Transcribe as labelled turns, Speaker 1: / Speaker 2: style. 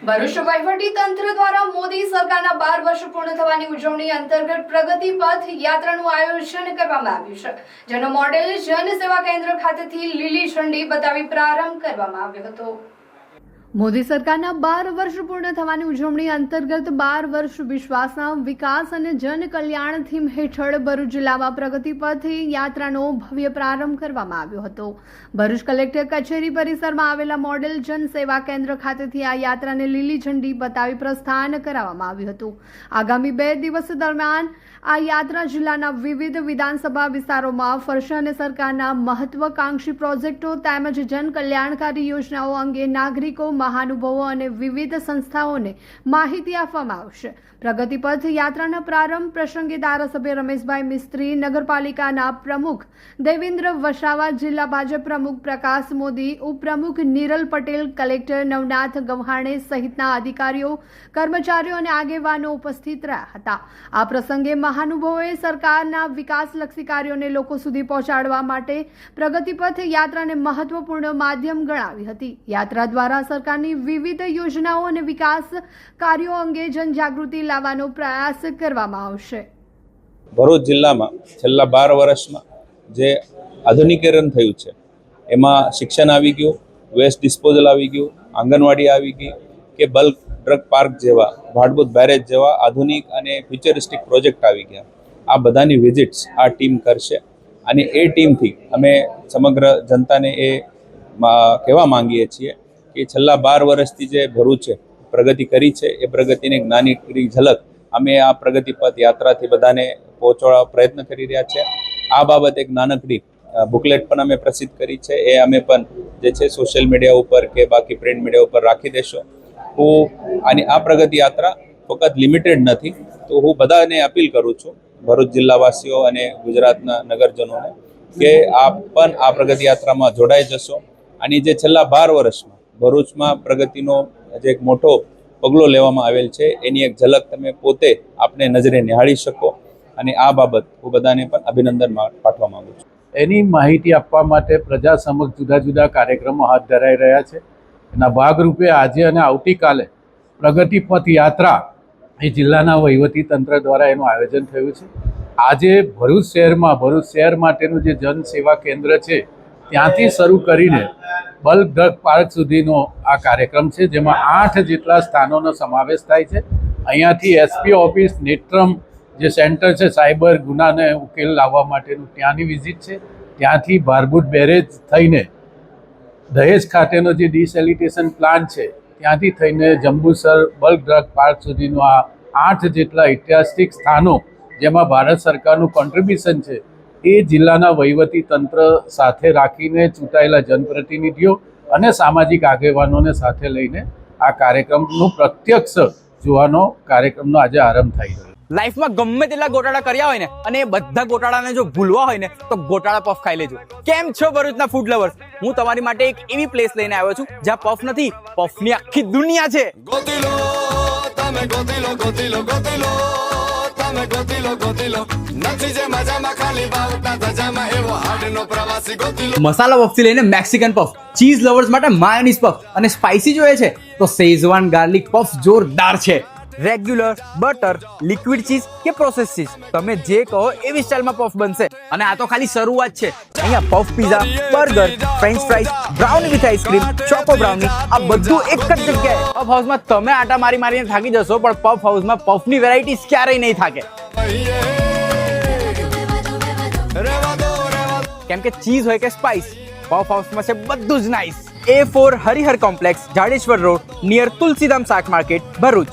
Speaker 1: ભરૂચ વહીવટી તંત્ર દ્વારા મોદી સરકારના 12 વર્ષ પૂર્ણ થવાની ઉજવણી અંતર્ગત પ્રગતિ પથ યાત્રાનું આયોજન કરવામાં આવ્યું છે, જેનો મોડેલ જન સેવા કેન્દ્ર ખાતેથી લીલી ઝંડી બતાવી પ્રારંભ કરવામાં આવ્યો હતો। મોદી સરકારના 12 વર્ષ પૂર્ણ થવાની ઉજવણી અંતર્ગત 12 વર્ષ વિશ્વાસના વિકાસ અને જન કલ્યાણ થીમ હેઠળ ભરૂચ જિલ્લામાં પ્રગતિ પથ યાત્રાનો ભવ્ય પ્રારંભ કરવામાં આવ્યો હતો। ભરૂચ કલેક્ટર કચેરી પરિસરમાં આવેલા મોડેલ જન સેવા કેન્દ્ર ખાતેથી આ યાત્રાને લીલી ઝંડી બતાવી પ્રસ્થાન કરાવવામાં આવ્યું હતું। આગામી 2 દિવસ દરમિયાન આ યાત્રા જિલ્લાના વિવિધ વિધાનસભા વિસ્તારોમાં ફરશે અને સરકારના મહત્વાકાંક્ષી પ્રોજેક્ટો તેમજ જન કલ્યાણકારી યોજનાઓ અંગે નાગરિકો, મહાનુભાવો અને વિવિધ સંસ્થાઓને માહિતી આપવામાં આવશે। પ્રગતિ પથ યાત્રાના પ્રારંભ પ્રસંગે ધારાસભ્ય રમેશભાઈ મિસ્ત્રી, નગરપાલિકાના પ્રમુખ દેવેન્દ્ર વસાવા, જિલ્લા ભાજપ પ્રમુખ પ્રકાશ મોદી, ઉપપ્રમુખ નિરલ પટેલ, કલેક્ટર નવનાથ ગવ્હાણે સહિતના અધિકારીઓ, કર્મચારીઓ અને આગેવાનો ઉપસ્થિત રહ્યા હતા। આ પ્રસંગે મહાનુભાવોએ સરકારના વિકાસલક્ષી કાર્યોને લોકો સુધી પહોંચાડવા માટે પ્રગતિ પથ યાત્રાને મહત્વપૂર્ણ માધ્યમ ગણાવી હતી। યાત્રા દ્વારા સરકારની વિવિધ યોજનાઓ અને વિકાસ કાર્યો અંગે જનજાગૃતિ લાવવાનો પ્રયાસ કરવામાં આવશે।
Speaker 2: ભરૂચ જિલ્લામાં છેલ્લા 12 વર્ષમાં જે આધુનિકીકરણ થયું છે એમાં શિક્ષણ આવી ગયું, વેસ્ટ ડિસ્પોઝલ આવી ગયું, આંગણવાડી આવી ગઈ કે બલ્ક ડ્રગ પાર્ક જેવા, ભાડભૂત બેરેજ જેવા આધુનિક અને ફ્યુચરિસ્ટિક પ્રોજેક્ટ આવી ગયા। આ બધાની વિઝિટ્સ આ ટીમ કરશે અને એ ટીમથી અમે સમગ્ર જનતાને એ કહેવા માંગીએ છીએ કે છેલ્લા 12 વર્ષથી જે ભરૂચે પ્રગતિ કરી છે એ પ્રગતિની એક નાની ઝલક અમે આ પ્રગતિ પથ યાત્રાથી બધાને પહોંચાડવા પ્રયત્ન કરી રહ્યા છે। આ બાબત એક નાનકડી બુકલેટ પણ અમે પ્રસિદ્ધ કરી છે, એ અમે પણ જે છે સોશિયલ મીડિયા ઉપર કે બાકી પ્રિન્ટ મીડિયા ઉપર રાખી દેશો। હું આ પ્રગતિ યાત્રા ફક્ત લિમિટેડ નથી, તો હું બધાને અપીલ કરું છું, ભરૂચ જિલ્લાવાસીઓ અને ગુજરાતના નગરજનોને, કે આપ પણ આ પ્રગતિ યાત્રામાં જોડાઈ જશો અને જે છેલ્લા 12 વર્ષમાં ભરૂચમાં પ્રગતિનો જે એક મોટો પગલો લેવામાં આવેલ છે એની એક ઝલક તમે પોતે આપને નજરે નિહાળી શકો અને આ બાબત હું બધાને પણ અભિનંદન પાઠવવા માંગુ છું।
Speaker 3: એની માહિતી આપવા માટે પ્રજા સમક્ષ જુદા જુદા કાર્યક્રમો હાથ ધરાઈ રહ્યા છે। એના ભાગરૂપે આજે અને આવતીકાલે પ્રગતિ પથ યાત્રા એ જિલ્લાના વહીવટી તંત્ર દ્વારા એનું આયોજન થયું છે। આજે ભરૂચ શહેર માટેનું જે જન સેવા કેન્દ્ર છે ત્યાંથી શરૂ કરીને બલ્ક ડ્રગ પાર્ક સુધીનો આ કાર્યક્રમ છે, જેમાં 8 જેટલા સ્થાનોનો સમાવેશ થાય છે। અહીંયાથી એસપી ઓફિસ, નેત્રમ જે સેન્ટર છે સાયબર ગુનાને ઉકેલ લાવવા માટેનું, ત્યાંની વિઝિટ છે। ત્યાંથી ભાડભૂત બેરેજ થઈને દહેજ ખાતેનો જે ડિસેલિટેશન પ્લાન્ટ છે ત્યાંથી થઈને જંબુસર બલ્ક ડ્રગ પાર્ક સુધીનો આ 8 જેટલા ઐતિહાસિક સ્થાનો, જેમાં ભારત સરકારનું કોન્ટ્રીબ્યુશન છે, એ જિલ્લાના વહીવટી તંત્ર સાથે રાખીને ચૂંટાયેલા જનપ્રતિનિધિઓ અને સામાજિક આગેવાનોને સાથે લઈને આ કાર્યક્રમનું પ્રત્યક્ષ જોવાનો કાર્યક્રમનો આજે આરંભ થઈ રહ્યો છે।
Speaker 4: લાઈફમાં ગમે તેટલા ગોટાળા કર્યા હોય ને અને એ બધા ગોટાળાને જો ભૂલવા હોય ને તો ગોટાળા પફ ખાઈ લેજો। કેમ છો ભરૂચના ફૂડ લવર્સ? હું તમારી માટે એક એવી પ્લેસ લઈને આવ્યો છું જ્યાં પફ નથી, પફની આખી દુનિયા છે। મસાલા પફ થી લઈને મેક્સિકન પફ, ચીઝ લવર્સ માટે માયોનીઝ પફ અને સ્પાઇસી જોઈએ છે તો શેઝવાન ગાર્લિક પફ જોરદાર છે। રેગ્યુલર, બટર, લિક્વિડ ચીઝ કે પ્રોસેસ ચીઝ, તમે જે કહો એવી સ્ટાઇલમાં પફ બનશે। અને આ તો ખાલી શરૂઆત છે। અહીંયા puff pizza, burger, French fries, brownie with ice cream, choco brownie, આ બધું એક જ જગ્યાએ। પફ હાઉસમાં તમે આટા મારીને થાકી જશો, પણ પફ હાઉસમાં પફની વેરાયટીઝ ક્યારેય નહીં થાકે, કેમ કે ચીઝ હોય કે સ્પાઇસ, પફ હાઉસમાં છે બધું જ nice. A4 Harihar complex, Jadeshwar road, near Tulsidham શાક માર્કેટ, ભરૂચ।